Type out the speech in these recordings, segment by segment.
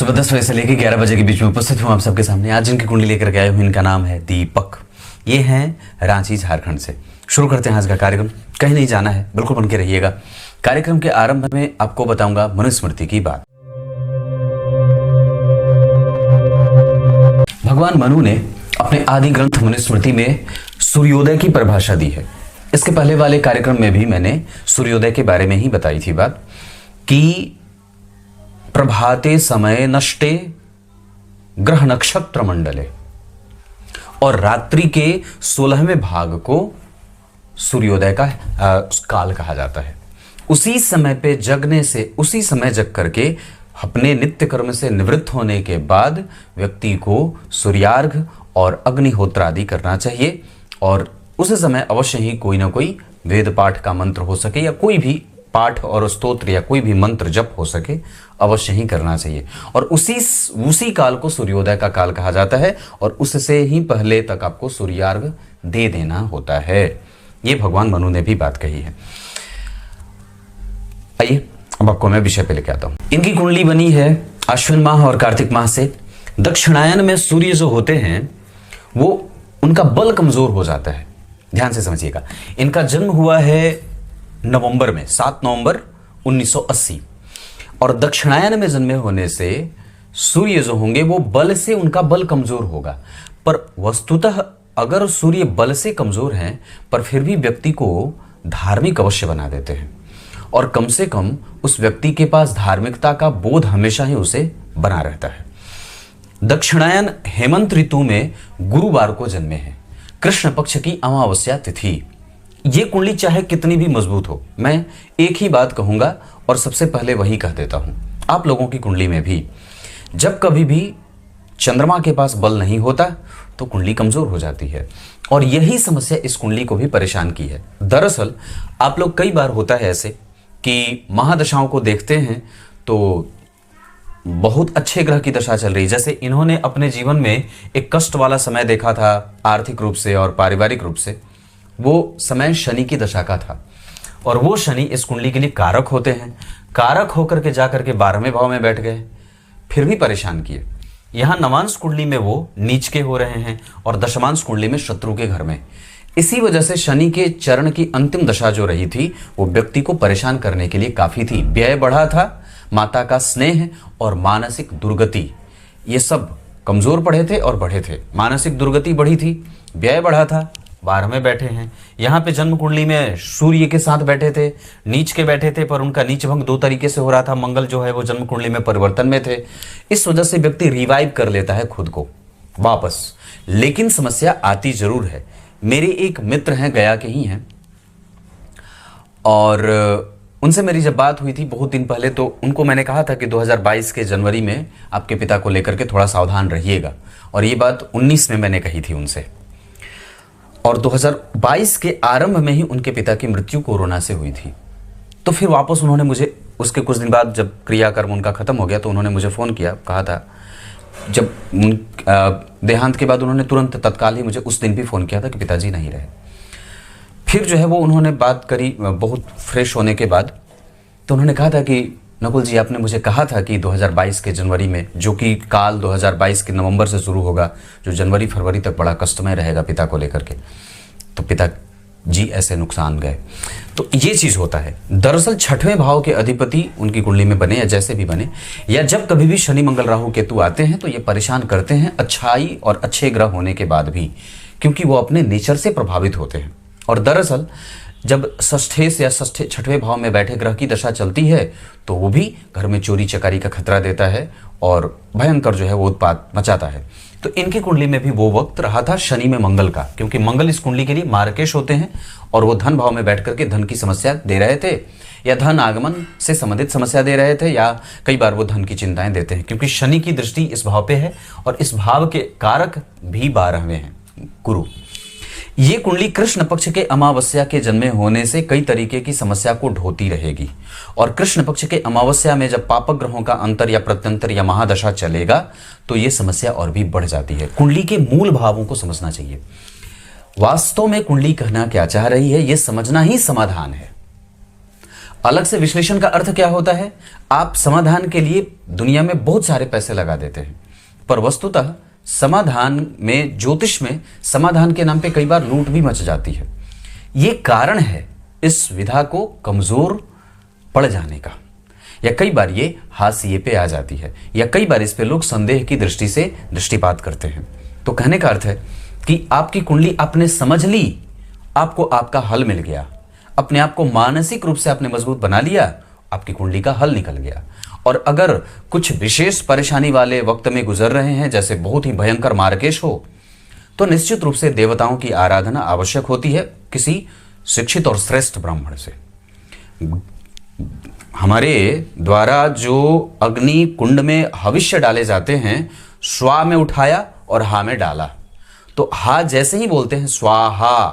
सुबह 10 बजे से लेकर 11 बजे के बीच में उपस्थित हूँ आप सबके सामने। आज जिनकी कुंडली लेकर के आए हूँ इनका नाम है दीपक। ये हैं रांची झारखंड से। शुरू करते हैं आज का कार्यक्रम। कहीं नहीं जाना है, बिल्कुल बन के रहिएगा। कार्यक्रम के आरंभ में आपको बताऊंगा मनुस्मृति की बात। भगवान मनु ने अपने आदि ग्रंथ मनुस्मृति में सूर्योदय की परिभाषा दी है। इसके पहले वाले कार्यक्रम में भी मैंने सूर्योदय के बारे में ही बताई थी बात कि प्रभाते समय नष्टे ग्रह नक्षत्र मंडले, और रात्रि के 16वें भाग को सूर्योदय का काल कहा जाता है। उसी समय पे जगने से, उसी समय जग करके अपने नित्य कर्म से निवृत्त होने के बाद व्यक्ति को सूर्यार्घ और अग्निहोत्र आदि करना चाहिए, और उस समय अवश्य ही कोई ना कोई वेद पाठ का मंत्र हो सके या कोई भी पाठ और स्तोत्र या कोई भी मंत्र जप हो सके अवश्य ही करना चाहिए। और उसी काल को सूर्योदय का काल कहा जाता है, और उससे ही पहले तक आपको सूर्यार्घ दे देना होता है। ये भगवान मनु ने भी बात कही है। आइए अब आपको मैं विषय पे लेके आता हूं। इनकी कुंडली बनी है अश्विन माह और कार्तिक माह से। दक्षिणायन में सूर्य जो होते हैं वो उनका बल कमजोर हो जाता है। ध्यान से समझिएगा। इनका जन्म हुआ है नवंबर में, 7 नवंबर 1980, और दक्षिणायन में जन्मे होने से सूर्य जो होंगे वो बल से, उनका बल कमजोर होगा। पर वस्तुतः अगर सूर्य बल से कमजोर हैं पर फिर भी व्यक्ति को धार्मिक अवश्य बना देते हैं, और कम से कम उस व्यक्ति के पास धार्मिकता का बोध हमेशा ही उसे बना रहता है। दक्षिणायन हेमंत ऋतु में गुरुवार को जन्मे हैं, कृष्ण पक्ष की अमावस्या तिथि। ये कुंडली चाहे कितनी भी मजबूत हो, मैं एक ही बात कहूंगा और सबसे पहले वही कह देता हूं। आप लोगों की कुंडली में भी जब कभी भी चंद्रमा के पास बल नहीं होता तो कुंडली कमजोर हो जाती है, और यही समस्या इस कुंडली को भी परेशान की है। दरअसल आप लोग कई बार होता है ऐसे कि महादशाओं को देखते हैं तो बहुत अच्छे ग्रह की दशा चल रही, जैसे इन्होंने अपने जीवन में एक कष्ट वाला समय देखा था आर्थिक रूप से और पारिवारिक रूप से। वो समय शनि की दशा का था, और वो शनि इस कुंडली के लिए कारक होते हैं। कारक होकर के जाकर के 12वें भाव में बैठ गए, फिर भी परेशान किए। यहां नवांश कुंडली में वो नीच के हो रहे हैं और दशमांश कुंडली में शत्रु के घर में। इसी वजह से शनि के चरण की अंतिम दशा जो रही थी वो व्यक्ति को परेशान करने के लिए काफी थी। व्यय बढ़ा था, माता का स्नेह और मानसिक दुर्गति, ये सब कमजोर पड़े थे और बढ़े थे। मानसिक दुर्गति बढ़ी थी, व्यय बढ़ा था, 12वें बैठे हैं। यहाँ पे जन्म कुंडली में सूर्य के साथ बैठे थे, नीच के बैठे थे, पर उनका नीच भंग 2 तरीके से हो रहा था। मंगल जो है वो जन्म कुंडली में परिवर्तन में थे। इस वजह से व्यक्ति रिवाइव कर लेता है खुद को वापस, लेकिन समस्या आती जरूर है। मेरे एक मित्र हैं, गया के ही हैं, और उनसे मेरी जब बात हुई थी बहुत दिन पहले तो उनको मैंने कहा था कि 2022 के जनवरी में आपके पिता को लेकर के थोड़ा सावधान रहिएगा, और ये बात 19 में मैंने कही थी उनसे। और 2022 के आरंभ में ही उनके पिता की मृत्यु कोरोना से हुई थी। तो फिर वापस उन्होंने मुझे उसके कुछ दिन बाद जब क्रियाकर्म उनका खत्म हो गया तो उन्होंने मुझे फ़ोन किया, कहा था जब देहांत के बाद उन्होंने तुरंत तत्काल ही मुझे उस दिन भी फ़ोन किया था कि पिताजी नहीं रहे। फिर जो है वो उन्होंने बात करी बहुत फ्रेश होने के बाद, तो उन्होंने कहा था कि नकुल जी आपने मुझे कहा था कि 2022 के जनवरी में, जो कि काल 2022 के नवंबर से शुरू होगा, जो जनवरी फरवरी तक बड़ा कष्टमय रहेगा पिता को लेकर के, तो पिता जी ऐसे नुकसान गए। तो ये चीज़ होता है। दरअसल 6वें भाव के अधिपति उनकी कुंडली में बने या जैसे भी बने, या जब कभी भी शनि मंगल राहु केतु आते हैं तो ये परेशान करते हैं अच्छाई और अच्छे ग्रह होने के बाद भी, क्योंकि वो अपने नेचर से प्रभावित होते हैं। और दरअसल जब षष्ठे से या 6वें भाव में बैठे ग्रह की दशा चलती है तो वो भी घर में चोरी चकारी का खतरा देता है और भयंकर जो है वो उत्पात मचाता है। तो इनकी कुंडली में भी वो वक्त रहा था शनि में मंगल का, क्योंकि मंगल इस कुंडली के लिए मार्केश होते हैं, और वो धन भाव में बैठ करके धन की समस्या दे रहे थे, या धन आगमन से संबंधित समस्या दे रहे थे, या कई बार वो धन की चिंताएं देते हैं, क्योंकि शनि की दृष्टि इस भाव पे है और इस भाव के कारक भी 12वें हैं, गुरु। ये कुंडली कृष्ण पक्ष के अमावस्या के जन्मे होने से कई तरीके की समस्या को ढोती रहेगी, और कृष्ण पक्ष के अमावस्या में जब पापक ग्रहों का अंतर या प्रत्यंतर या महादशा चलेगा तो ये समस्या और भी बढ़ जाती है। कुंडली के मूल भावों को समझना चाहिए। वास्तव में कुंडली कहना क्या चाह रही है ये समझना ही समाधान है। अलग से विश्लेषण का अर्थ क्या होता है? आप समाधान के लिए दुनिया में बहुत सारे पैसे लगा देते हैं, पर वस्तुतः समाधान में, ज्योतिष में समाधान के नाम पे कई बार लूट भी मच जाती है। ये कारण है इस विधा को कमजोर पड़ जाने का, या कई बार ये हाशिए पे आ जाती है, या कई बार इस पे लोग संदेह की दृष्टि से दृष्टिपात करते हैं। तो कहने का अर्थ है कि आपकी कुंडली आपने समझ ली, आपको आपका हल मिल गया, अपने आप को मानसिक रूप से आपने मजबूत बना लिया, आपकी कुंडली का हल निकल गया। और अगर कुछ विशेष परेशानी वाले वक्त में गुजर रहे हैं, जैसे बहुत ही भयंकर मार्केश हो, तो निश्चित रूप से देवताओं की आराधना आवश्यक होती है किसी शिक्षित और श्रेष्ठ ब्राह्मण से। हमारे द्वारा जो अग्नि कुंड में हविष्य डाले जाते हैं, स्वा में उठाया और हा में डाला, तो हा जैसे ही बोलते हैं स्वाहा,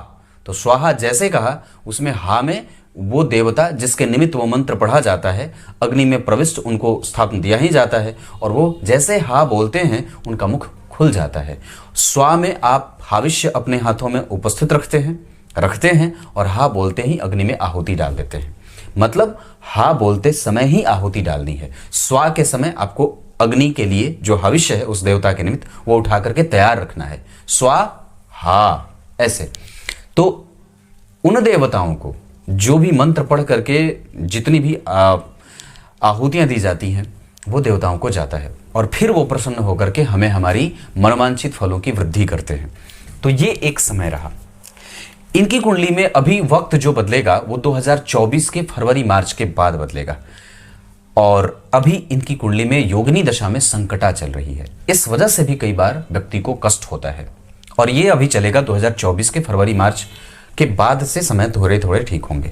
तो स्वाहा जैसे कहा, उसमें हा में वो देवता जिसके निमित्त वो मंत्र पढ़ा जाता है, अग्नि में प्रविष्ट उनको स्थापन दिया ही जाता है, और वो जैसे हा बोलते हैं उनका मुख खुल जाता है। स्वा में आप हविष्य अपने हाथों में उपस्थित रखते हैं और हा बोलते ही अग्नि में आहुति डाल देते हैं। मतलब हा बोलते समय ही आहुति डालनी है, स्वा के समय आपको अग्नि के लिए जो हविष्य है उस देवता के निमित्त वो उठा करके तैयार रखना है, स्वा हा ऐसे। तो उन देवताओं को जो भी मंत्र पढ़ करके जितनी भी आहुतियां दी जाती हैं वो देवताओं को जाता है, और फिर वो प्रसन्न होकर के हमें हमारी मनोवांछित फलों की वृद्धि करते हैं। तो ये एक समय रहा। इनकी कुंडली में अभी वक्त जो बदलेगा वो 2024 के फरवरी मार्च के बाद बदलेगा, और अभी इनकी कुंडली में योगिनी दशा में संकटा चल रही है। इस वजह से भी कई बार व्यक्ति को कष्ट होता है, और ये अभी चलेगा 2024 के फरवरी मार्च के बाद से समय थोड़े थोड़े ठीक होंगे।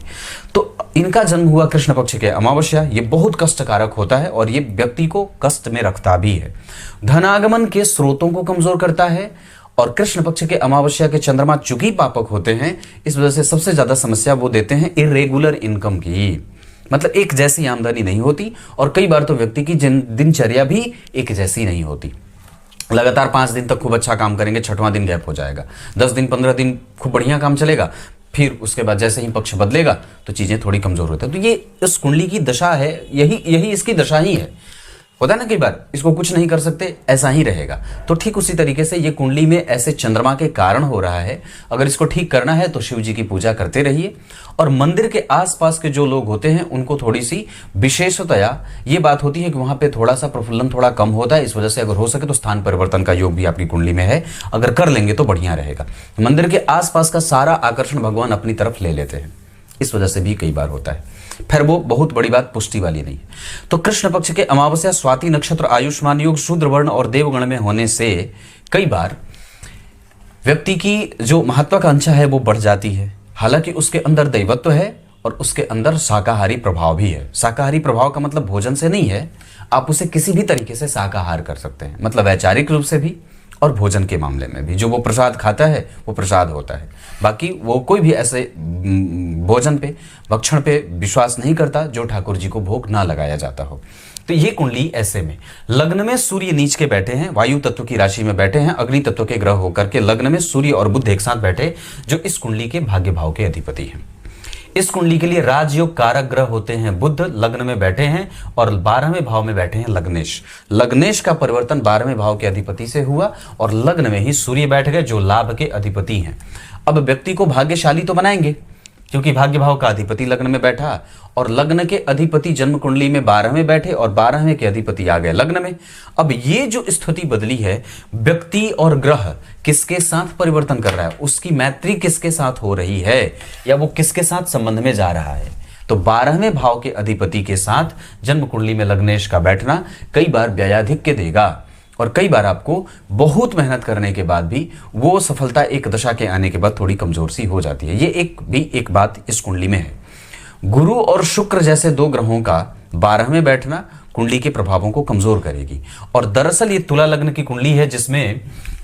तो इनका जन्म हुआ कृष्ण पक्ष के अमावस्या, ये बहुत कष्टकारक होता है और ये व्यक्ति को कष्ट में रखता भी है, धनागमन के स्रोतों को कमजोर करता है। और कृष्ण पक्ष के अमावस्या के चंद्रमा चूंकि पापक होते हैं, इस वजह से सबसे ज्यादा समस्या वो देते हैं इरेगुलर इनकम की, मतलब एक जैसी आमदनी नहीं होती, और कई बार तो व्यक्ति की दिनचर्या भी एक जैसी नहीं होती। लगातार 5 दिन तक खूब अच्छा काम करेंगे, 6वां दिन गैप हो जाएगा, 10 दिन 15 दिन खूब बढ़िया काम चलेगा, फिर उसके बाद जैसे ही पक्ष बदलेगा तो चीजें थोड़ी कमजोर होती है। तो ये इस कुंडली की दशा है, यही इसकी दशा ही है। होता है ना कई बार इसको कुछ नहीं कर सकते, ऐसा ही रहेगा। तो ठीक उसी तरीके से ये कुंडली में ऐसे चंद्रमा के कारण हो रहा है। अगर इसको ठीक करना है तो शिव जी की पूजा करते रहिए, और मंदिर के आसपास के जो लोग होते हैं उनको थोड़ी सी विशेषतया ये बात होती है कि वहां पे थोड़ा सा प्रफुल्लन थोड़ा कम होता है। इस वजह से अगर हो सके तो स्थान परिवर्तन का योग भी आपकी कुंडली में है, अगर कर लेंगे तो बढ़िया रहेगा। मंदिर के आसपास का सारा आकर्षण भगवान अपनी तरफ ले लेते हैं, इस वजह से भी कई बार होता है। फिर वो बहुत बड़ी बात पुष्टि वाली नहीं है। तो कृष्ण पक्ष के अमावस्या, स्वाति नक्षत्र, आयुष्मान योग, शूद्र वर्ण और देवगण में होने से कई बार व्यक्ति की जो महत्वाकांक्षा है वो बढ़ जाती है। हालांकि उसके अंदर दैवत्व है और उसके अंदर शाकाहारी प्रभाव भी है। शाकाहारी प्रभाव का मतलब भोजन से नहीं है, आप उसे किसी भी तरीके से शाकाहार कर सकते हैं, मतलब वैचारिक रूप से भी और भोजन के मामले में भी। जो वो प्रसाद खाता है वो प्रसाद होता है, बाकी वो कोई भी ऐसे भोजन पे, भक्षण पे विश्वास नहीं करता जो ठाकुर जी को भोग ना लगाया जाता हो। तो ये कुंडली ऐसे में लग्न में सूर्य नीच के बैठे हैं, वायु तत्व की राशि में बैठे हैं, अग्नि तत्व के ग्रह होकर के लग्न में सूर्य और बुध एक साथ बैठे, जो इस कुंडली के भाग्य भाव के अधिपति हैं। इस कुंडली के लिए राजयोग कारक ग्रह होते हैं बुध, लग्न में बैठे हैं, और 12वें भाव में बैठे हैं लग्नेश। लग्नेश का परिवर्तन 12वें भाव के अधिपति से हुआ और लग्न में ही सूर्य बैठ गए जो लाभ के अधिपति हैं। अब व्यक्ति को भाग्यशाली तो बनाएंगे क्योंकि भाग्य भाव का अधिपति लग्न में बैठा, और लग्न के अधिपति जन्म कुंडली में 12वें बैठे और 12वें के अधिपति आ गए लग्न में। अब ये जो स्थिति बदली है, व्यक्ति और ग्रह किसके साथ परिवर्तन कर रहा है, उसकी मैत्री किसके साथ हो रही है, या वो किसके साथ संबंध में जा रहा है। तो 12वें भाव के अधिपति के साथ जन्म कुंडली में लग्नेश का बैठना कई बार व्ययाधिक्य देगा, और कई बार आपको बहुत मेहनत करने के बाद भी वो सफलता एक दशा के आने के बाद थोड़ी कमजोर सी हो जाती है। ये एक बात इस कुंडली में है। गुरु और शुक्र जैसे 2 ग्रहों का 12वें बैठना कुंडली के प्रभावों को कमजोर करेगी। और दरअसल ये तुला लग्न की कुंडली है जिसमें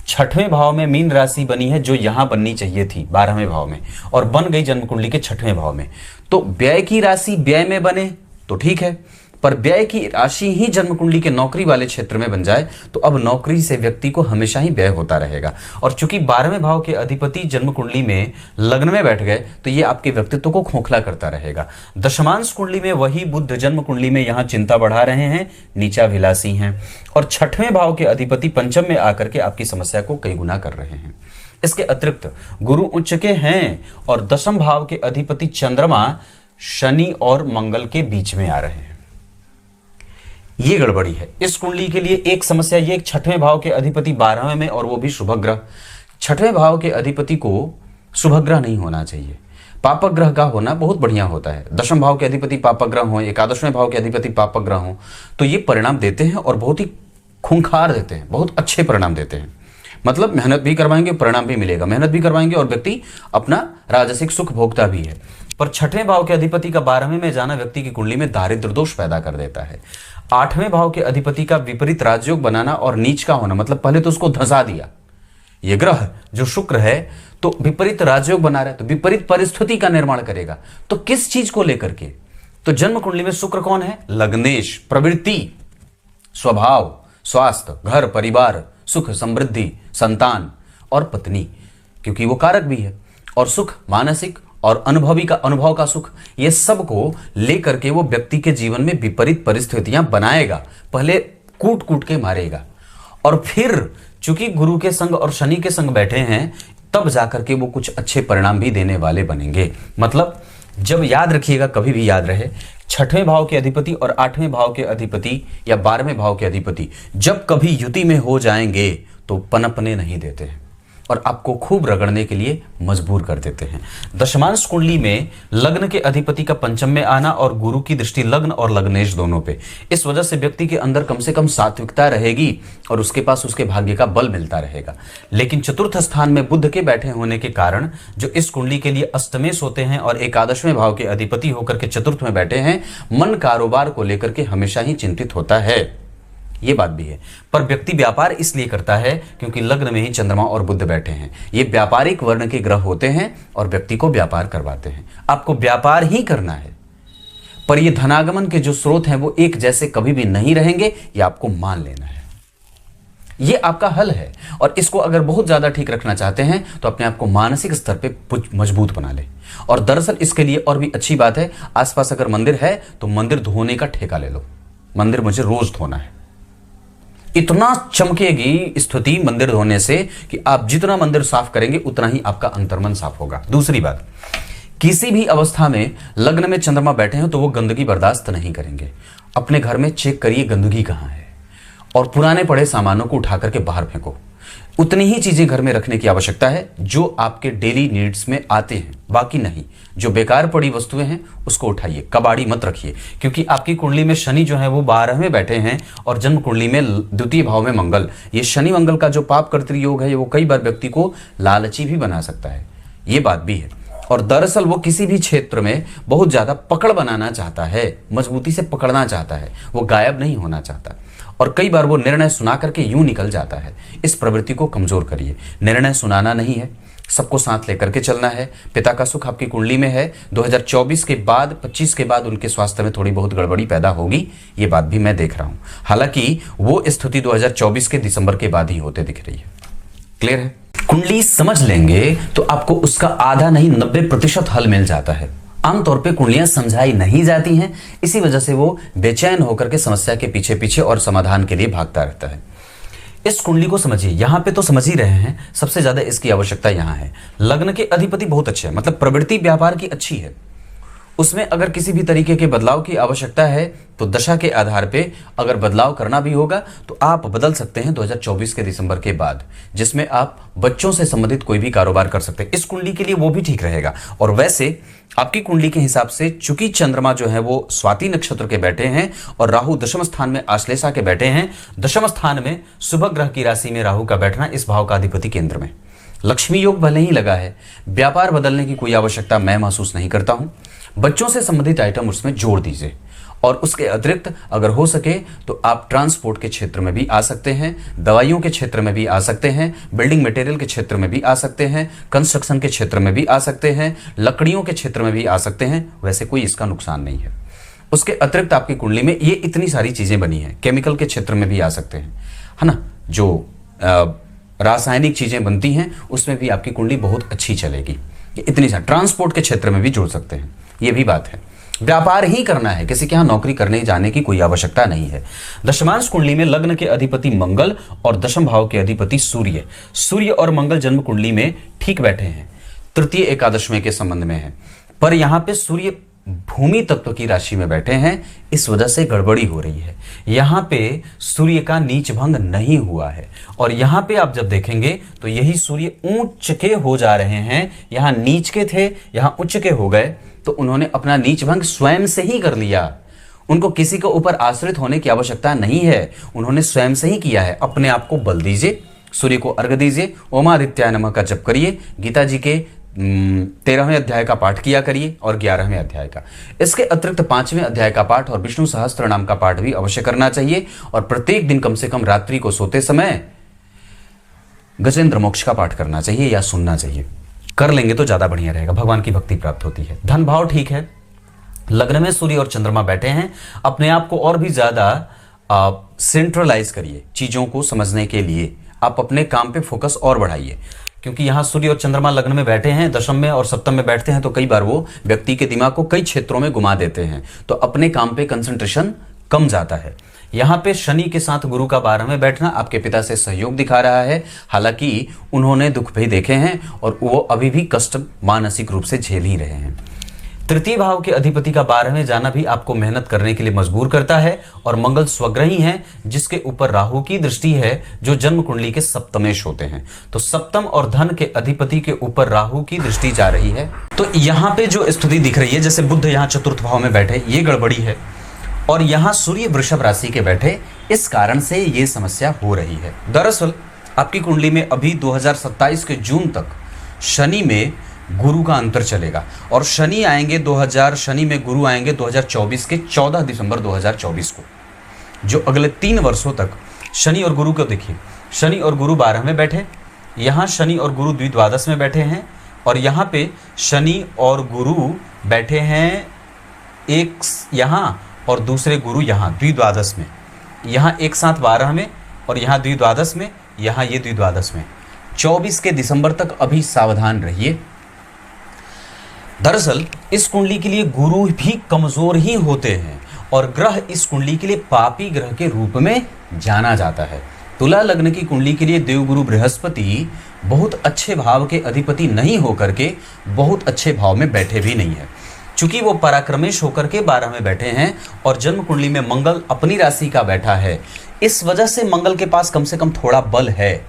6वें भाव में मीन राशि बनी है, जो यहां बननी चाहिए थी 12वें भाव में, और बन गई जन्म कुंडली के 6वें भाव में। तो व्यय की राशि व्यय में बने तो ठीक है, पर व्यय की राशि ही जन्म कुंडली के नौकरी वाले क्षेत्र में बन जाए तो अब नौकरी से व्यक्ति को हमेशा ही व्यय होता रहेगा। और चूंकि 12वें भाव के अधिपति जन्म कुंडली में लग्न में बैठ गए तो ये आपके व्यक्तित्व को खोखला करता रहेगा। दशमांश कुंडली में वही बुध जन्म कुंडली में यहां चिंता बढ़ा रहे हैं, नीचा विलासी हैं, और 6वें भाव के अधिपति पंचम में आकर के आपकी समस्या को कई गुना कर रहे हैं। इसके अतिरिक्त गुरु उच्च के हैं और दशम भाव के अधिपति चंद्रमा शनि और मंगल के बीच में आ रहे हैं। ये गड़बड़ी है इस कुंडली के लिए। एक समस्या ये, 6वें भाव के अधिपति 12वें में और वो भी शुभ ग्रह। 6वें भाव के अधिपति को शुभ ग्रह नहीं होना चाहिए, पापक ग्रह का होना बहुत बढ़िया होता है। दशम भाव के अधिपति पापक ग्रह हो, एकादशवें भाव के अधिपति पापक ग्रह हो तो ये परिणाम देते हैं और बहुत ही खूंखार देते हैं, बहुत अच्छे परिणाम देते हैं। मतलब मेहनत भी करवाएंगे, परिणाम भी मिलेगा, मेहनत भी करवाएंगे और व्यक्ति अपना राजसिक सुख भोगता भी है। पर 6वें भाव के अधिपति का 12वें में जाना व्यक्ति की कुंडली में दारिद्र दोष पैदा कर देता है। 8वें भाव के अधिपति का विपरीत राजयोग बनाना और नीच का होना, मतलब पहले तो उसको धंसा दिया। ये ग्रह जो शुक्र है तो विपरीत राजयोग बना रहा है तो विपरीत परिस्थिति का निर्माण करेगा। तो किस चीज को लेकर के? तो जन्म कुंडली में शुक्र कौन है? लग्नेश, प्रवृत्ति, स्वभाव, स्वास्थ्य, घर परिवार, सुख समृद्धि, संतान और पत्नी, क्योंकि वो कारक भी है। और सुख मानसिक और अनुभव का सुख, ये सब को लेकर के वो व्यक्ति के जीवन में विपरीत परिस्थितियां बनाएगा। पहले कूट कूट के मारेगा और फिर चूंकि गुरु के संग और शनि के संग बैठे हैं तब जाकर के वो कुछ अच्छे परिणाम भी देने वाले बनेंगे। मतलब जब याद रखिएगा, कभी भी याद रहे, 6वें भाव के अधिपति और 8वें भाव के अधिपति या 12वें भाव के अधिपति जब कभी युति में हो जाएंगे तो पनपने नहीं देते हैं और आपको खूब रगड़ने के लिए मजबूर कर देते हैं। दशमांश कुंडली में लग्न के अधिपति का पंचम में आना और गुरु की दृष्टि लग्न और लग्नेश दोनों पे, इस वजह से व्यक्ति के अंदर कम से कम सात्विकता रहेगी और उसके पास उसके भाग्य का बल मिलता रहेगा। लेकिन चतुर्थ स्थान में बुध के बैठे होने के कारण जो इस कुंडली के लिए अष्टमेश होते हैं और एकादशवें भाव के अधिपति होकर के चतुर्थ में बैठे हैं, मन कारोबार को लेकर के हमेशा ही चिंतित होता है। ये बात भी है। पर व्यक्ति व्यापार इसलिए करता है क्योंकि लग्न में ही चंद्रमा और बुध बैठे हैं। ये व्यापारिक वर्ण के ग्रह होते हैं और व्यक्ति को व्यापार करवाते हैं। आपको व्यापार ही करना है, पर ये धनागमन के जो स्रोत हैं वो एक जैसे कभी भी नहीं रहेंगे, ये आपको मान लेना है। ये आपका हल है और इसको अगर बहुत ज्यादा ठीक रखना चाहते हैं तो अपने आप को मानसिक स्तर पे मजबूत बना ले। और दरअसल इसके लिए और भी अच्छी बात है, आसपास अगर मंदिर है तो मंदिर धोने का ठेका ले लो। मंदिर मुझे रोज धोना है। इतना चमकेगी स्थिति मंदिर धोने से कि आप जितना मंदिर साफ करेंगे उतना ही आपका अंतर्मन साफ होगा। दूसरी बात, किसी भी अवस्था में लग्न में चंद्रमा बैठे हैं तो वो गंदगी बर्दाश्त नहीं करेंगे। अपने घर में चेक करिए गंदगी कहाँ है और पुराने पड़े सामानों को उठा करके बाहर फेंको। उतनी ही चीजें घर में रखने की आवश्यकता है जो आपके डेली नीड्स में आते हैं, बाकी नहीं। जो बेकार पड़ी वस्तुएं हैं उसको उठाइए, कबाड़ी मत रखिए, क्योंकि आपकी कुंडली में शनि जो है वो 12वें बैठे हैं और जन्म कुंडली में द्वितीय भाव में मंगल। ये शनि मंगल का जो पाप कर्तृ योग है वो कई बार व्यक्ति को लालची भी बना सकता है। ये बात भी है। और दरअसल वो किसी भी क्षेत्र में बहुत ज्यादा पकड़ बनाना चाहता है, मजबूती से पकड़ना चाहता है, वो गायब नहीं होना चाहता। और कई बार वो निर्णय सुना करके यूं निकल जाता है। इस प्रवृत्ति को कमजोर करिए। निर्णय सुनाना नहीं है, सबको साथ लेकर के चलना है। पिता का सुख आपकी कुंडली में है। 2024 के बाद 25 के बाद उनके स्वास्थ्य में थोड़ी बहुत गड़बड़ी पैदा होगी, ये बात भी मैं देख रहा हूं। हालांकि वो स्थिति 2024 के दिसंबर के बाद ही होते दिख रही है। क्लियर है? कुंडली समझ लेंगे तो आपको उसका आधा नहीं 90% हल मिल जाता है। आमतौर पे कुंडलियां समझाई नहीं जाती हैं, इसी वजह से वो बेचैन होकर के समस्या के पीछे पीछे और समाधान के लिए भागता रहता है। इस कुंडली को समझिए। यहां पे तो समझ ही रहे हैं, सबसे ज्यादा इसकी आवश्यकता यहां है। लग्न के अधिपति बहुत अच्छे हैं, मतलब प्रवृत्ति व्यापार की अच्छी है। उसमें अगर किसी भी तरीके के बदलाव की आवश्यकता है तो दशा के आधार पे अगर बदलाव करना भी होगा तो आप बदल सकते हैं 2024 के दिसंबर के बाद, जिसमें आप बच्चों से संबंधित कोई भी कारोबार कर सकते हैं। इस कुंडली के लिए वो भी ठीक रहेगा। और वैसे आपकी कुंडली के हिसाब से चूंकि चंद्रमा जो है वो स्वाति नक्षत्र के बैठे हैं और राहु दशम स्थान में आश्लेषा के बैठे हैं। दशम स्थान में शुभ ग्रह की राशि में राहु का बैठना, इस भाव का अधिपति केंद्र में। लक्ष्मी योग भले ही लगा है, व्यापार बदलने की कोई आवश्यकता मैं महसूस नहीं करता हूं। बच्चों से संबंधित आइटम उसमें जोड़ दीजिए। और उसके अतिरिक्त अगर हो सके तो आप ट्रांसपोर्ट के क्षेत्र में भी आ सकते हैं, दवाइयों के क्षेत्र में भी आ सकते हैं, बिल्डिंग मटेरियल के क्षेत्र में भी आ सकते हैं, कंस्ट्रक्शन के क्षेत्र में भी आ सकते हैं, लकड़ियों के क्षेत्र में भी आ सकते हैं। वैसे कोई इसका नुकसान नहीं है। उसके अतिरिक्त आपकी कुंडली में ये इतनी सारी चीजें बनी हैं, केमिकल के क्षेत्र में भी आ सकते हैं, है ना, जो रासायनिक चीजें बनती हैं उसमें भी आपकी कुंडली बहुत अच्छी चलेगी। ये इतनी सारी, ट्रांसपोर्ट के क्षेत्र में भी जुड़ सकते हैं, ये भी बात है। व्यापार ही करना है, किसी के यहां नौकरी करने जाने की कोई आवश्यकता नहीं है। दशमांश कुंडली में लग्न के अधिपति मंगल और दशम भाव के अधिपति सूर्य, सूर्य और मंगल जन्म कुंडली में ठीक बैठे हैं, तृतीय एकादशमें के संबंध में है, पर यहां पे सूर्य भूमि तत्व की राशि में बैठे हैं, इस वजह से गड़बड़ी हो रही है। यहां पे सूर्य का नीच भंग नहीं हुआ है, और यहां पे आप जब देखेंगे तो यही सूर्य उच्च के हो जा रहे हैं, यहां नीच के थे, यहां उच्च के हो गए, तो उन्होंने अपना नीच भंग स्वयं से ही कर लिया। उनको किसी के ऊपर आश्रित होने की आवश्यकता नहीं है, उन्होंने स्वयं से ही किया है। अपने आप को बल दीजिए, सूर्य को अर्घ दीजिए, ओमादित्याय नमः का जप करिए, गीता जी के 13वें अध्याय का पाठ किया करिए और 11वें अध्याय का। इसके अतिरिक्त 5वें अध्याय का पाठ और विष्णु सहस्त्र नाम का पाठ भी अवश्य करना चाहिए, और प्रत्येक दिन कम से कम रात्रि को सोते समय गजेंद्र मोक्ष का पाठ करना चाहिए या सुनना चाहिए। कर लेंगे तो ज्यादा बढ़िया रहेगा, भगवान की भक्ति प्राप्त होती है। धन भाव ठीक है, लग्न में सूर्य और चंद्रमा बैठे हैं, अपने आप को और भी ज्यादा सेंट्रलाइज करिए चीजों को समझने के लिए, आप अपने काम पे फोकस और बढ़ाइए, क्योंकि यहां सूर्य और चंद्रमा लग्न में बैठे हैं, दशम में और सप्तम में बैठते हैं, तो कई बार वो व्यक्ति के दिमाग को कई क्षेत्रों में घुमा देते हैं, तो अपने काम पे कंसंट्रेशन कम जाता है। यहां पे शनि के साथ गुरु का 12 में बैठना आपके पिता से सहयोग दिखा रहा है, हालांकि उन्होंने दुख भी देखे हैं और वो अभी भी कष्ट मानसिक रूप से झेल ही रहे हैं। तृतीय भाव के अधिपति का 12 में जाना भी आपको मेहनत करने के लिए मजबूर करता है, और मंगल स्वग्रही है जिसके ऊपर राहु की दृष्टि है, जो जन्म कुंडली के सप्तमेश होते हैं, तो सप्तम और धन के अधिपति के ऊपर राहु की दृष्टि जा रही है। तो यहां पे जो स्थिति दिख रही है, जैसे बुध यहां चतुर्थ भाव में बैठे, ये गड़बड़ी है, और यहां सूर्य वृषभ राशि के बैठे, इस कारण से ये समस्या हो रही है। दरअसल आपकी कुंडली में अभी 2027 के जून तक शनि में गुरु का अंतर चलेगा, और शनि में गुरु आएंगे 2024 के 14 दिसंबर 2024 को, जो अगले 3 वर्षों तक शनि और गुरु को देखिए, शनि और गुरु 12 में बैठे, यहाँ शनि और गुरु द्विद्वादश में बैठे हैं, और यहाँ पे शनि और गुरु बैठे हैं, एक यहाँ और दूसरे गुरु यहाँ द्विद्वादश में, यहाँ एक साथ 12 में और यहाँ द्विद्वादश में, यहाँ ये द्विद्वादश में। 24 के दिसंबर तक अभी सावधान रहिए। दरअसल इस कुंडली के लिए गुरु भी कमजोर ही होते हैं, और ग्रह इस कुंडली के लिए पापी ग्रह के रूप में जाना जाता है। तुला लग्न की कुंडली के लिए देवगुरु बृहस्पति बहुत अच्छे भाव के अधिपति नहीं होकर के बहुत अच्छे भाव में बैठे भी नहीं है, चूंकि वो पराक्रमेश होकर के 12 में बैठे हैं, और जन्म कुंडली में मंगल अपनी राशि का बैठा है, इस वजह से मंगल के पास कम से कम थोड़ा बल है।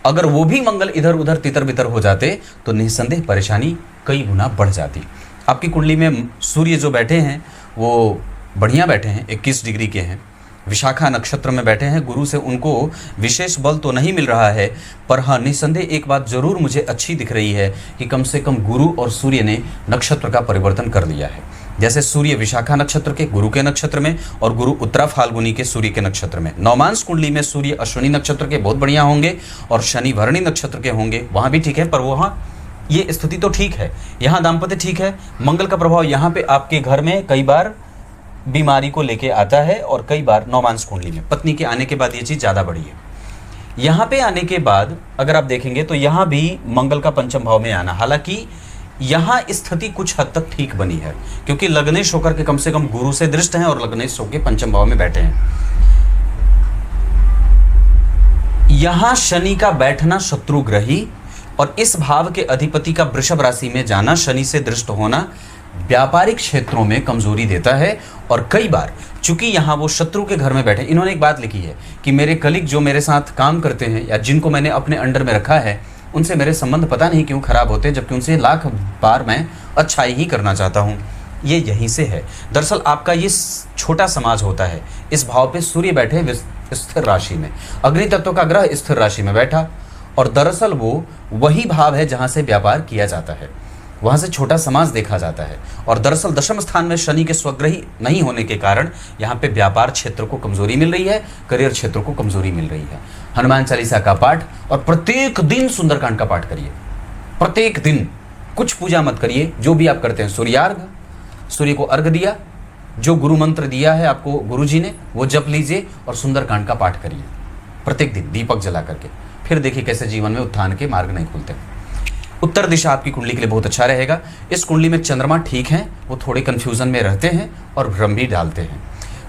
अगर वो भी मंगल इधर उधर तितर बितर हो जाते तो निस्संदेह परेशानी कई गुना बढ़ जाती। आपकी कुंडली में सूर्य जो बैठे हैं वो बढ़िया बैठे हैं, 21 डिग्री के हैं, विशाखा नक्षत्र में बैठे हैं, गुरु से उनको विशेष बल तो नहीं मिल रहा है, पर हाँ निस्संदेह एक बात जरूर मुझे अच्छी दिख रही है कि कम से कम गुरु और सूर्य ने नक्षत्र का परिवर्तन कर लिया है। जैसे सूर्य विशाखा नक्षत्र के गुरु के नक्षत्र में, और गुरु उत्तरा फाल्गुनी के सूर्य के नक्षत्र में। नवमांश कुंडली में सूर्य अश्विनी नक्षत्र के बहुत बढ़िया होंगे, और शनि भरणी नक्षत्र के होंगे, वहाँ भी ठीक है, पर वहाँ ये स्थिति तो ठीक है। यहाँ दाम्पत्य ठीक है, मंगल का प्रभाव यहाँ पे आपके घर में कई बार बीमारी को लेके आता है, और कई बार नवमांश कुंडली में पत्नी के आने के बाद ये चीज़ ज़्यादा बढ़ी है। यहाँ पे आने के बाद अगर आप देखेंगे तो यहाँ भी मंगल का पंचम भाव में आना, हालांकि यहाँ स्थिति कुछ हद तक ठीक बनी है, क्योंकि लग्नेश होकर के कम से कम गुरु से दृष्ट हैं, और लग्नेश होकर पंचम भाव में बैठे हैं। यहाँ शनि का बैठना शत्रुग्रही, और इस भाव के अधिपति का वृषभ राशि में जाना, शनि से दृष्ट होना व्यापारिक क्षेत्रों में कमजोरी देता है। और कई बार चूंकि यहाँ वो शत्रु के घर में बैठे, इन्होंने एक बात लिखी है कि मेरे कलीग जो मेरे साथ काम करते हैं या जिनको मैंने अपने अंडर में रखा है, उनसे मेरे संबंध पता नहीं क्यों खराब होते हैं, जबकि उनसे लाख बार मैं अच्छाई ही करना चाहता हूँ। ये यहीं से है। दरअसल आपका ये छोटा समाज होता है। इस भाव पे सूर्य बैठे स्थिर राशि में, अग्नि तत्व का ग्रह स्थिर राशि में बैठा, और दरअसल वो वही भाव है जहाँ से व्यापार किया जाता है, वहाँ से छोटा समाज देखा जाता है। और दरअसल दशम स्थान में शनि के स्वग्रही नहीं होने के कारण यहाँ पे व्यापार क्षेत्र को कमजोरी मिल रही है, करियर क्षेत्र को कमजोरी मिल रही है। हनुमान चालीसा का पाठ, और प्रत्येक दिन सुंदरकांड का पाठ करिए, प्रत्येक दिन। कुछ पूजा मत करिए, जो भी आप करते हैं, सूर्यार्घ, सूर्य को अर्घ दिया, जो गुरु मंत्र दिया है आपको गुरु जी ने, वो जप लीजिए और सुंदरकांड का पाठ करिए प्रत्येक दिन दीपक जला करके। फिर देखिए कैसे जीवन में उत्थान के मार्ग नहीं खुलते। उत्तर दिशा आपकी कुंडली के लिए बहुत अच्छा रहेगा। इस कुंडली में चंद्रमा ठीक हैं, वो थोड़े कंफ्यूजन में रहते हैं और भ्रम भी डालते हैं।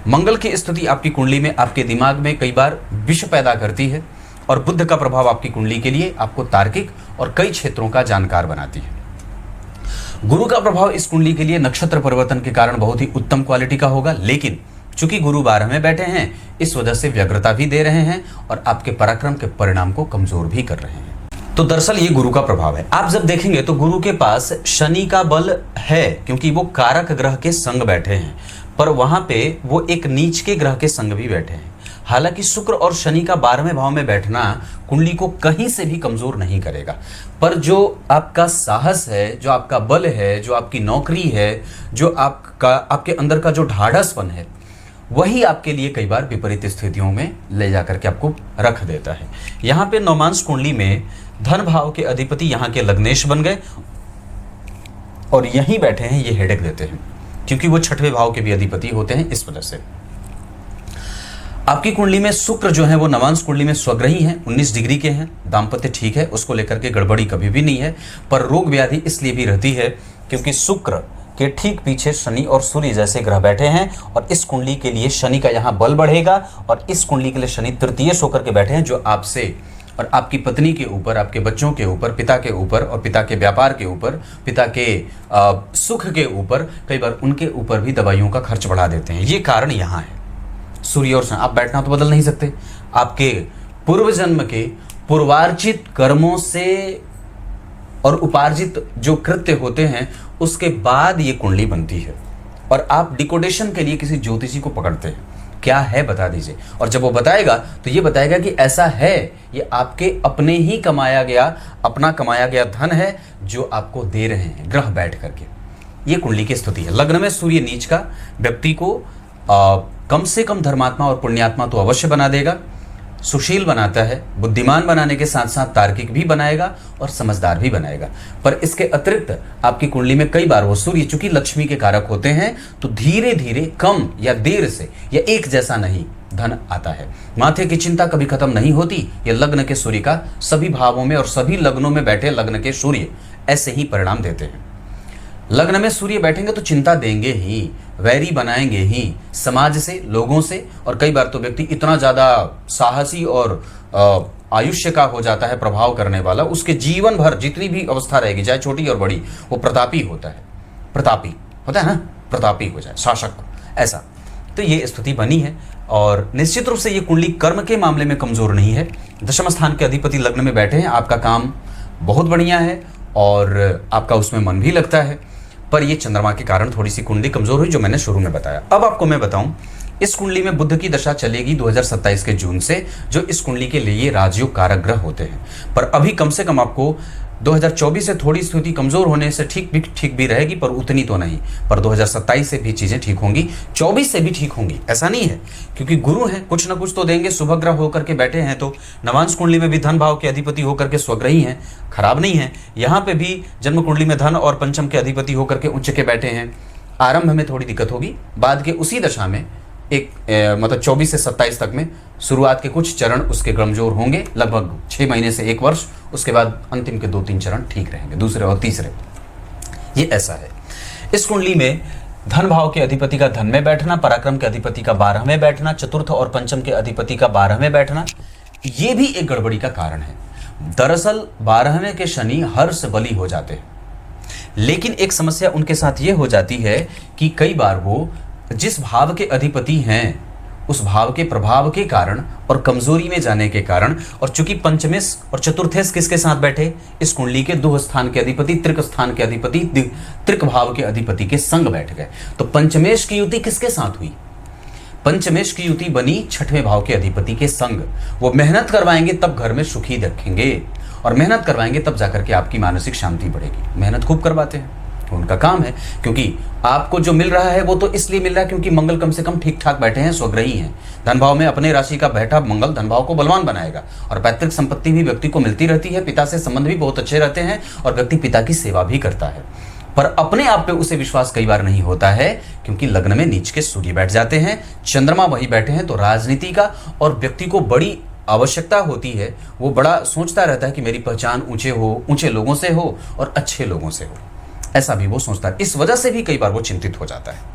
मंगल की स्थिति आपकी कुंडली में आपके दिमाग में कई बार विष पैदा करती है, और बुध का प्रभाव आपकी कुंडली के लिए आपको तार्किक और कई क्षेत्रों का जानकार बनाती है। गुरु का प्रभाव इस कुंडली के लिए नक्षत्र परिवर्तन के कारण बहुत ही उत्तम क्वालिटी का होगा, लेकिन चूंकि गुरु 12 में बैठे हैं इस वजह से व्यग्रता भी दे रहे हैं और आपके पराक्रम के परिणाम को कमजोर भी कर रहे हैं। तो दरअसल ये गुरु का प्रभाव है। आप जब देखेंगे तो गुरु के पास शनि का बल है, क्योंकि वो कारक ग्रह के संग बैठे हैं, पर वहां पे वो एक नीच के ग्रह के संग भी बैठे हैं। हालांकि शुक्र और शनि का 12वें भाव में बैठना कुंडली को कहीं से भी कमजोर नहीं करेगा, पर जो आपका साहस है, जो आपका बल है, जो आपकी नौकरी है, जो आपके अंदर का जो ढाढ़सपन है, वही आपके लिए कई बार विपरीत स्थितियों में ले जाकर के आपको रख देता है। यहाँ पे नवमांश कुंडली में धन भाव के अधिपति यहाँ के लग्नेश बन गए और यहीं बैठे हैं, ये हेडेक देते हैं क्योंकि वो 6वें भाव के भी अधिपति होते हैं। इस वजह से आपकी कुंडली में शुक्र जो है वो नवांश कुंडली में स्वग्रही हैं, 19 डिग्री के हैं, दाम्पत्य ठीक है, उसको लेकर के गड़बड़ी कभी भी नहीं है, पर रोग व्याधि इसलिए भी रहती है क्योंकि शुक्र के ठीक पीछे शनि और सूर्य जैसे ग्रह बैठे हैं, और इस कुंडली के लिए शनि का यहाँ बल बढ़ेगा, और इस कुंडली के लिए शनि तृतीय होकर के बैठे हैं, जो आपसे और आपकी पत्नी के ऊपर, आपके बच्चों के ऊपर, पिता के ऊपर और पिता के व्यापार के ऊपर, पिता के सुख के ऊपर, कई बार उनके ऊपर भी दवाइयों का खर्च बढ़ा देते हैं। ये कारण यहाँ है। सूर्य और शनि, आप बैठना तो बदल नहीं सकते, आपके पूर्व जन्म के पूर्वार्जित कर्मों से और उपार्जित जो कृत्य होते हैं उसके बाद ये कुंडली बनती है, और आप डिकोडेशन के लिए किसी ज्योतिषी को पकड़ते हैं, क्या है बता दीजिए, और जब वो बताएगा तो ये बताएगा कि ऐसा है, ये आपके अपने ही कमाया गया, अपना कमाया गया धन है जो आपको दे रहे हैं ग्रह बैठ करके। ये कुंडली की स्थिति है। लग्न में सूर्य नीच का व्यक्ति को कम से कम धर्मात्मा और पुण्यात्मा तो अवश्य बना देगा, सुशील बनाता है, बुद्धिमान बनाने के साथ साथ तार्किक भी बनाएगा और समझदार भी बनाएगा। पर इसके अतिरिक्त आपकी कुंडली में कई बार वो सूर्य चूंकि लक्ष्मी के कारक होते हैं तो धीरे धीरे कम या देर से या एक जैसा नहीं धन आता है। माथे की चिंता कभी खत्म नहीं होती। ये लग्न के सूर्य का सभी भावों में और सभी लग्नों में बैठे लग्न के सूर्य ऐसे ही परिणाम देते हैं। लग्न में सूर्य बैठेंगे तो चिंता देंगे ही, वैरी बनाएंगे ही समाज से, लोगों से, और कई बार तो व्यक्ति इतना ज्यादा साहसी और आयुष्य का हो जाता है प्रभाव करने वाला, उसके जीवन भर जितनी भी अवस्था रहेगी चाहे छोटी और बड़ी, वो प्रतापी होता है। प्रतापी होता है ना, प्रतापी हो जाए, शासक ऐसा। तो ये स्थिति बनी है, और निश्चित रूप से ये कुंडली कर्म के मामले में कमजोर नहीं है। दशम स्थान के अधिपति लग्न में बैठे हैं, आपका काम बहुत बढ़िया है और आपका उसमें मन भी लगता है, पर ये चंद्रमा के कारण थोड़ी सी कुंडली कमजोर हुई, जो मैंने शुरू में बताया। अब आपको मैं बताऊं, इस कुंडली में बुध की दशा चलेगी 2027 के जून से, जो इस कुंडली के लिए राजयोग कारक ग्रह होते हैं। पर अभी कम से कम आपको 2024 से थोड़ी स्थिति कमजोर होने से ठीक भी रहेगी, पर उतनी तो नहीं। पर 2027 से भी चीजें ठीक होंगी, 24 से भी ठीक होंगी, ऐसा नहीं है, क्योंकि गुरु हैं, कुछ ना कुछ तो देंगे। शुभ ग्रह होकर के बैठे हैं, तो नवांश कुंडली में भी धन भाव के अधिपति होकर के स्वग्रही हैं, खराब नहीं है। यहाँ पे भी जन्म कुंडली में धन और पंचम के अधिपति होकर के उच्च के बैठे हैं। आरंभ में थोड़ी दिक्कत होगी, बाद के उसी दशा में मतलब 24 से 27 तक में शुरुआत के कुछ चरण उसके कमजोर होंगे, लगभग 6 महीने से 1 वर्ष, उसके बाद अंतिम के 2-3 चरण ठीक रहेंगे, दूसरे और तीसरे। ये ऐसा है। इस कुंडली में धन भाव के अधिपति का धन में बैठना, पराक्रम के अधिपति का 12 में बैठना, चतुर्थ और पंचम के अधिपति का 12 में बैठना, ये भी एक गड़बड़ी का कारण है। दरअसल 12वें के शनि हर्ष बली हो जाते हैं, लेकिन एक समस्या उनके साथ ये हो जाती है कि कई बार वो जिस भाव के अधिपति हैं उस भाव के प्रभाव के कारण और कमजोरी में जाने के कारण, और चूंकि पंचमेश और चतुर्थेश किसके साथ बैठे, इस कुंडली के 2 स्थान के अधिपति, त्रिक स्थान के अधिपति, त्रिक भाव के अधिपति के संग बैठ गए। तो पंचमेश की युति किसके साथ हुई? पंचमेश की युति बनी 6वें भाव के अधिपति के संग। वो मेहनत करवाएंगे तब घर में सुखी रखेंगे, और मेहनत करवाएंगे तब जाकर के आपकी मानसिक शांति बढ़ेगी। मेहनत खूब करवाते हैं, उनका काम है, क्योंकि आपको जो मिल रहा है वो तो इसलिए मिल रहा है क्योंकि मंगल कम से कम ठीक ठाक बैठे हैं, स्वग्रही हैं। धन भाव में अपने राशि का बैठा मंगल धन भाव को बलवान बनाएगा, और पैतृक संपत्ति भी व्यक्ति को मिलती रहती है, पिता से संबंध भी बहुत अच्छे रहते हैं, और व्यक्ति पिता की सेवा भी करता है। पर अपने आप पे उसे विश्वास कई बार नहीं होता है, क्योंकि लग्न में नीच के सूर्य बैठ जाते हैं, चंद्रमा वही बैठे हैं, तो राजनीति का और व्यक्ति को बड़ी आवश्यकता होती है। वो बड़ा सोचता रहता है कि मेरी पहचान ऊंचे लोगों से हो और अच्छे लोगों से हो, ऐसा भी वो सोचता है। इस वजह से भी कई बार वो चिंतित हो जाता है।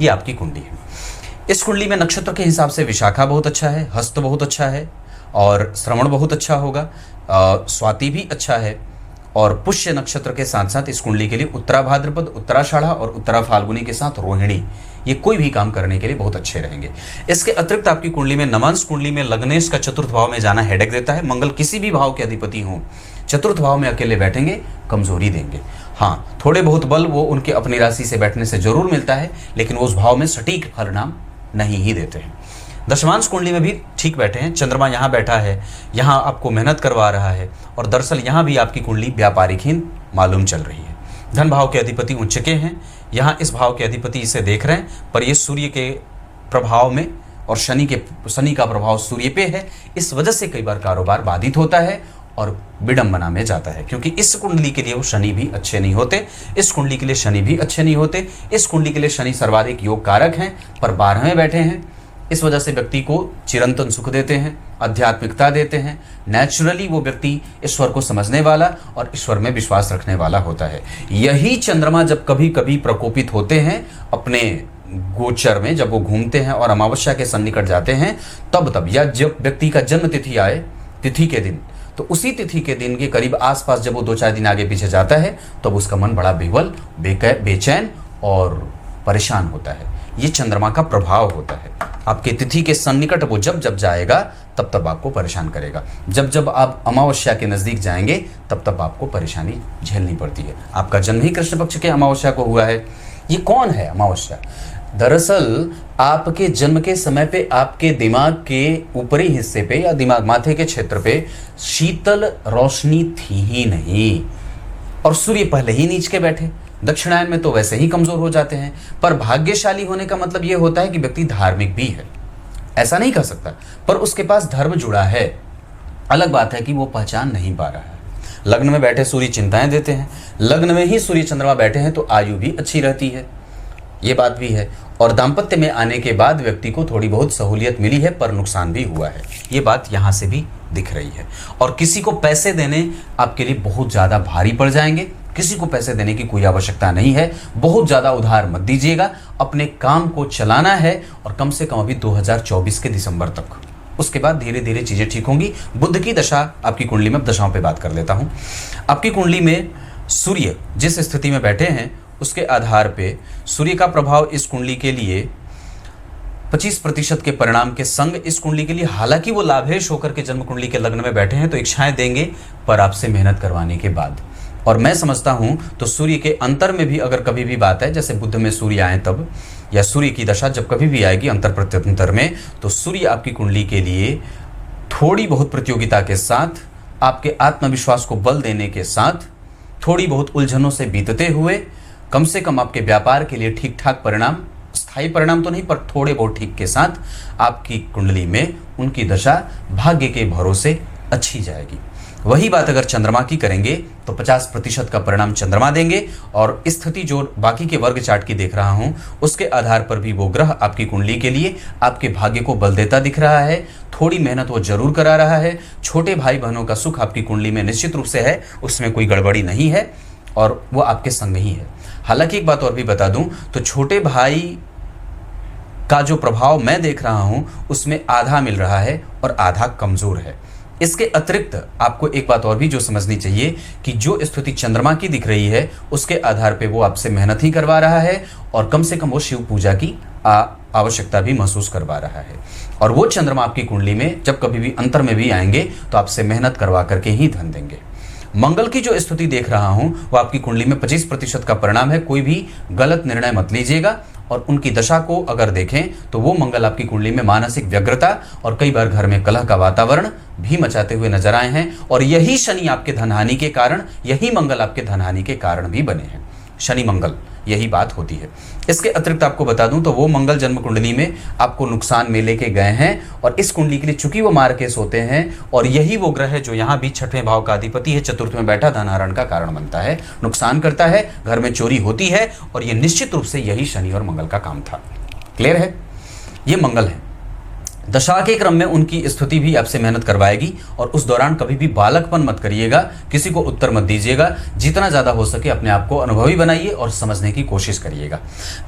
ये आपकी कुंडली है। इस कुंडली में नक्षत्र के हिसाब से विशाखा बहुत अच्छा है, हस्त बहुत अच्छा है, और श्रवण बहुत अच्छा होगा, स्वाति भी अच्छा है, और पुष्य नक्षत्र के साथ साथ इस कुंडली के लिए उत्तरा भाद्रपद, उत्तराषाढ़ा और उत्तरा फाल्गुनी के साथ रोहिणी, ये कोई भी काम करने के लिए बहुत अच्छे रहेंगे। इसके अतिरिक्त आपकी कुंडली में नवांश कुंडली में लग्नेश का चतुर्थ भाव में जाना हेडेक देता है। मंगल किसी भी भाव के अधिपति हों, चतुर्थ भाव में अकेले बैठेंगे कमजोरी देंगे। हाँ, थोड़े बहुत बल वो उनके अपनी राशि से बैठने से जरूर मिलता है, लेकिन वो उस भाव में सटीक परिणाम नहीं ही देते हैं। दशमांश कुंडली में भी ठीक बैठे हैं, चंद्रमा यहाँ बैठा है, यहाँ आपको मेहनत करवा रहा है, और दरअसल यहाँ भी आपकी कुंडली व्यापारिकहीन मालूम चल रही है। धन भाव के अधिपति उच्च के हैं, यहाँ इस भाव के अधिपति इसे देख रहे हैं, पर ये सूर्य के प्रभाव में और शनि का प्रभाव सूर्य पे है। इस वजह से कई बार कारोबार बाधित होता है और विडंबना में जाता है, क्योंकि इस कुंडली के लिए वो शनि भी अच्छे नहीं होते, इस कुंडली के लिए शनि भी अच्छे नहीं होते। इस कुंडली के लिए शनि सर्वाधिक योग कारक हैं, पर 12वें बैठे हैं। इस वजह से व्यक्ति को चिरंतन सुख देते हैं, आध्यात्मिकता देते हैं। नेचुरली वो व्यक्ति ईश्वर को समझने वाला और ईश्वर में विश्वास रखने वाला होता है। यही चंद्रमा जब कभी कभी प्रकोपित होते हैं अपने गोचर में, जब वो घूमते हैं और अमावस्या के सन्निकट जाते हैं, तब या जब व्यक्ति का जन्म तिथि आए, तिथि के दिन, तो उसी तिथि के दिन के करीब आसपास जब वो 2-4 दिन आगे पीछे जाता है, तब उसका मन बड़ा बेवल, बेचैन और परेशान होता है। ये चंद्रमा का प्रभाव होता है। आपके तिथि के सन्निकट वो जब जाएगा तब आपको परेशान करेगा। जब आप अमावस्या के नज़दीक जाएंगे तब आपको परेशानी झेलनी पड़ती है। आपका जन्म ही कृष्ण पक्ष के अमावस्या को हुआ है। ये कौन है अमावस्या? दरअसल आपके जन्म के समय पे आपके दिमाग के ऊपरी हिस्से पे या दिमाग माथे के क्षेत्र पे शीतल रोशनी थी ही नहीं, और सूर्य पहले ही नीच के बैठे। दक्षिणायन में तो वैसे ही कमजोर हो जाते हैं, पर भाग्यशाली होने का मतलब यह होता है कि व्यक्ति धार्मिक भी है, ऐसा नहीं कह सकता, पर उसके पास धर्म जुड़ा है। अलग बात है कि वो पहचान नहीं पा रहा है। लग्न में बैठे सूर्य चिंताएं देते हैं, लग्न में ही सूर्य चंद्रमा बैठे हैं तो आयु भी अच्छी रहती है, ये बात भी है। और दाम्पत्य में आने के बाद व्यक्ति को थोड़ी बहुत सहूलियत मिली है, पर नुकसान भी हुआ है, ये बात यहाँ से भी दिख रही है। और किसी को पैसे देने आपके लिए बहुत ज़्यादा भारी पड़ जाएंगे। किसी को पैसे देने की कोई आवश्यकता नहीं है, बहुत ज़्यादा उधार मत दीजिएगा। अपने काम को चलाना है, और कम से कम अभी 2024 के दिसंबर तक, उसके बाद धीरे धीरे चीज़ें ठीक होंगी। बुध की दशा आपकी कुंडली में, दशाओं पे बात कर लेता हूँ। आपकी कुंडली में सूर्य जिस स्थिति में बैठे हैं उसके आधार पे सूर्य का प्रभाव इस कुंडली के लिए 25% के परिणाम के संग इस कुंडली के लिए, हालांकि वो लाभेश होकर के जन्म कुंडली के लग्न में बैठे हैं तो इच्छाएं देंगे, पर आपसे मेहनत करवाने के बाद। और मैं समझता हूं तो सूर्य के अंतर में भी अगर कभी भी बात है, जैसे बुध में सूर्य आए तब, या सूर्य की दशा जब कभी भी आएगी अंतर प्रत्यंतर में, तो सूर्य आपकी कुंडली के लिए थोड़ी बहुत प्रतियोगिता के साथ, आपके आत्मविश्वास को बल देने के साथ, थोड़ी बहुत उलझनों से बीतते हुए, कम से कम आपके व्यापार के लिए ठीक ठाक परिणाम, स्थायी परिणाम तो नहीं पर थोड़े बहुत ठीक के साथ आपकी कुंडली में उनकी दशा भाग्य के भरोसे अच्छी जाएगी। वही बात अगर चंद्रमा की करेंगे तो 50% का परिणाम चंद्रमा देंगे, और स्थिति जो बाकी के वर्ग चार्ट की देख रहा हूं उसके आधार पर भी वो ग्रह आपकी कुंडली के लिए आपके भाग्य को बल देता दिख रहा है। थोड़ी मेहनत वो जरूर करा रहा है। छोटे भाई बहनों का सुख आपकी कुंडली में निश्चित रूप से है, उसमें कोई गड़बड़ी नहीं है, और वो आपके संग ही है। हालांकि एक बात और भी बता दूं तो छोटे भाई का जो प्रभाव मैं देख रहा हूं उसमें आधा मिल रहा है और आधा कमजोर है। इसके अतिरिक्त आपको एक बात और भी जो समझनी चाहिए कि जो स्थिति चंद्रमा की दिख रही है उसके आधार पे वो आपसे मेहनत ही करवा रहा है, और कम से कम वो शिव पूजा की आवश्यकता भी महसूस करवा रहा है। और वो चंद्रमा आपकी कुंडली में जब कभी भी अंतर में भी आएंगे तो आपसे मेहनत करवा करके ही धन देंगे। मंगल की जो स्थिति देख रहा हूं वो आपकी कुंडली में 25% का परिणाम है। कोई भी गलत निर्णय मत लीजिएगा। और उनकी दशा को अगर देखें तो वो मंगल आपकी कुंडली में मानसिक व्यग्रता और कई बार घर में कलह का वातावरण भी मचाते हुए नजर आए हैं। और यही शनि आपके धनहानि के कारण, यही मंगल आपके धनहानि के कारण भी बने हैं। शनि मंगल यही बात होती है। इसके अतिरिक्त आपको बता दूं तो वो मंगल जन्म कुंडली में आपको नुकसान में लेके गए हैं, और इस कुंडली के लिए चूंकि वो मार्केस होते हैं, और यही वो ग्रह है जो यहाँ भी छठवें भाव का अधिपति है, चतुर्थ में बैठा धनहरण का कारण बनता है, नुकसान करता है, घर में चोरी होती है, और ये निश्चित रूप से यही शनि और मंगल का काम था। क्लियर है? ये मंगल है। दशा के क्रम में उनकी स्थिति भी आपसे मेहनत करवाएगी, और उस दौरान कभी भी बालकपन मत करिएगा, किसी को उत्तर मत दीजिएगा, जितना ज्यादा हो सके अपने आप को अनुभवी बनाइए और समझने की कोशिश करिएगा।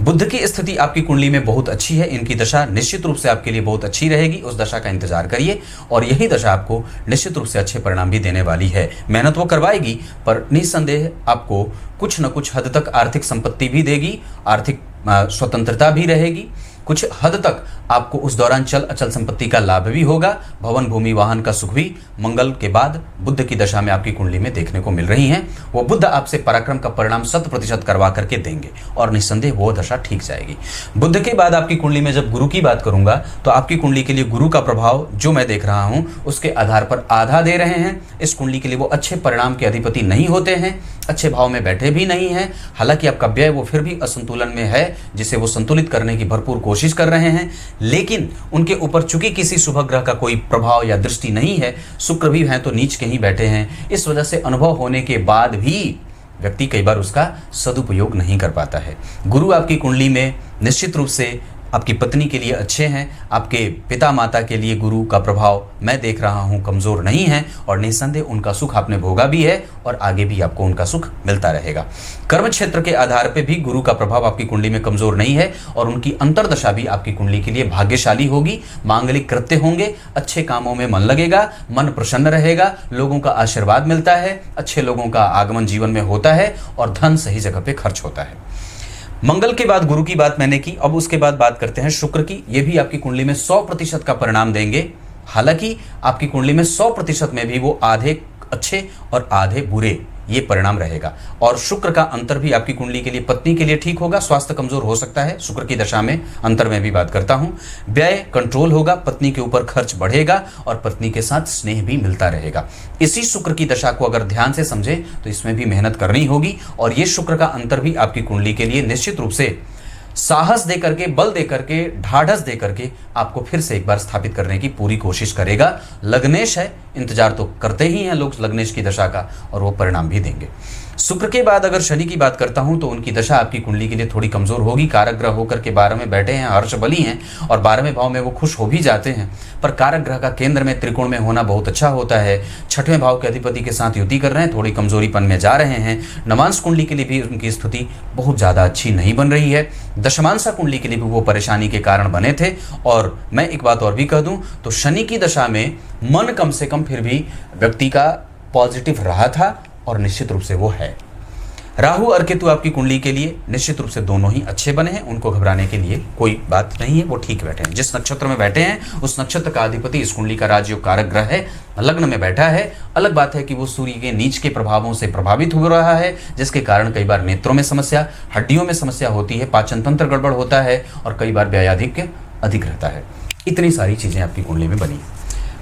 बुध की स्थिति आपकी कुंडली में बहुत अच्छी है, इनकी दशा निश्चित रूप से आपके लिए बहुत अच्छी रहेगी, उस दशा का इंतजार करिए, और यही दशा आपको निश्चित रूप से अच्छे परिणाम भी देने वाली है। मेहनत वो करवाएगी, पर निस्संदेह आपको कुछ न कुछ हद तक आर्थिक संपत्ति भी देगी, आर्थिक स्वतंत्रता भी रहेगी, कुछ हद तक आपको उस दौरान चल अचल संपत्ति का लाभ भी होगा, भवन भूमि वाहन का सुख भी मंगल के बाद बुध की दशा में आपकी कुंडली में देखने को मिल रही हैं। वो बुध आपसे पराक्रम का परिणाम 100% करवा करके देंगे, और निस्संदेह वो दशा ठीक जाएगी। बुध के बाद आपकी कुंडली में जब गुरु की बात करूंगा तो आपकी कुंडली के लिए गुरु का प्रभाव जो मैं देख रहा हूं उसके आधार पर आधा दे रहे हैं। इस कुंडली के लिए वो अच्छे परिणाम के अधिपति नहीं होते हैं, अच्छे भाव में बैठे भी नहीं हैं, हालांकि आपका व्यय वो फिर भी असंतुलन में है, जिसे वो संतुलित करने की भरपूर कोशिश कर रहे हैं, लेकिन उनके ऊपर चूंकि किसी शुभ ग्रह का कोई प्रभाव या दृष्टि नहीं है, शुक्र भी हैं तो नीच के ही बैठे हैं, इस वजह से अनुभव होने के बाद भी व्यक्ति कई बार उसका सदुपयोग नहीं कर पाता है। गुरु आपकी कुंडली में निश्चित रूप से आपकी पत्नी के लिए अच्छे हैं, आपके पिता माता के लिए गुरु का प्रभाव मैं देख रहा हूं कमजोर नहीं है, और निस्संदेह उनका सुख आपने भोगा भी है और आगे भी आपको उनका सुख मिलता रहेगा। कर्म क्षेत्र के आधार पे भी गुरु का प्रभाव आपकी कुंडली में कमजोर नहीं है, और उनकी अंतर्दशा भी आपकी कुंडली के लिए भाग्यशाली होगी। मांगलिक कृत्य होंगे, अच्छे कामों में मन लगेगा, मन प्रसन्न रहेगा, लोगों का आशीर्वाद मिलता है, अच्छे लोगों का आगमन जीवन में होता है, और धन सही जगह पे खर्च होता है। मंगल के बाद गुरु की बात मैंने की, अब उसके बाद बात करते हैं शुक्र की। ये भी आपकी कुंडली में 100% का परिणाम देंगे, हालांकि आपकी कुंडली में 100% में भी वो आधे अच्छे और आधे बुरे ये परिणाम रहेगा। और शुक्र का अंतर भी आपकी कुंडली के लिए पत्नी के लिए ठीक होगा, स्वास्थ्य कमजोर हो सकता है शुक्र की दशा में, अंतर में भी बात करता हूं। व्यय कंट्रोल होगा, पत्नी के ऊपर खर्च बढ़ेगा, और पत्नी के साथ स्नेह भी मिलता रहेगा। इसी शुक्र की दशा को अगर ध्यान से समझे तो इसमें भी मेहनत करनी होगी, और ये शुक्र का अंतर भी आपकी कुंडली के लिए निश्चित रूप से साहस दे करके, बल दे करके, ढाढ़स दे करके आपको फिर से एक बार स्थापित करने की पूरी कोशिश करेगा। लग्नेश है, इंतजार तो करते ही हैं लोग लग्नेश की दशा का, और वो परिणाम भी देंगे। शुक्र के बाद अगर शनि की बात करता हूं तो उनकी दशा आपकी कुंडली के लिए थोड़ी कमजोर होगी। कारक ग्रह होकर के 12 में बैठे हैं, हर्ष बली हैं, और 12वें भाव में वो खुश हो भी जाते हैं, पर कारक ग्रह का केंद्र में त्रिकोण में होना बहुत अच्छा होता है। 6वें भाव के अधिपति के साथ युति कर रहे हैं, थोड़ी कमजोरीपन में जा रहे हैं। नवांश कुंडली के लिए भी उनकी स्थिति बहुत ज्यादा अच्छी नहीं बन रही है। दशमांशा कुंडली के लिए भी वो परेशानी के कारण बने थे। और मैं एक बात और भी कह दूं तो शनि की दशा में मन कम से कम फिर भी व्यक्ति का पॉजिटिव रहा था, और निश्चित रूप से वो है। राहु और केतु आपकी कुंडली के लिए निश्चित रूप से दोनों ही अच्छे बने हैं, उनको घबराने के लिए कोई बात नहीं है, वो ठीक बैठे हैं। जिस नक्षत्र में बैठे हैं उस नक्षत्र का अधिपति इस कुंडली का राजयोग कारक ग्रह है, लग्न में बैठा है। अलग बात है कि वो सूर्य के नीच के प्रभावों से प्रभावित हो रहा है, जिसके कारण कई बार नेत्रों में समस्या, हड्डियों में समस्या होती है, पाचन तंत्र गड़बड़ होता है, और कई बार व्ययाधिक्य अधिक रहता है। इतनी सारी चीजें आपकी कुंडली में बनी।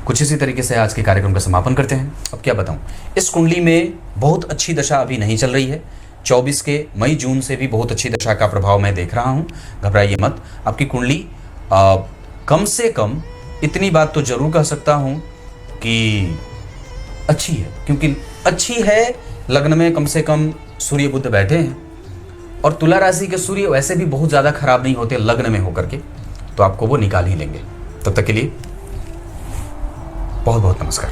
कुछ इसी तरीके से आज के कार्यक्रम का समापन करते हैं। अब क्या बताऊं, इस कुंडली में बहुत अच्छी दशा अभी नहीं चल रही है। 24 के मई जून से भी बहुत अच्छी दशा का प्रभाव मैं देख रहा हूं, घबराइए मत। आपकी कुंडली कम से कम इतनी बात तो जरूर कह सकता हूं कि अच्छी है, क्योंकि अच्छी है। लग्न में कम से कम सूर्य बुध बैठे हैं, और तुला राशि के सूर्य वैसे भी बहुत ज्यादा खराब नहीं होते लग्न में होकर के, तो आपको वो निकाल ही लेंगे। तब तक के लिए बहुत बहुत नमस्कार।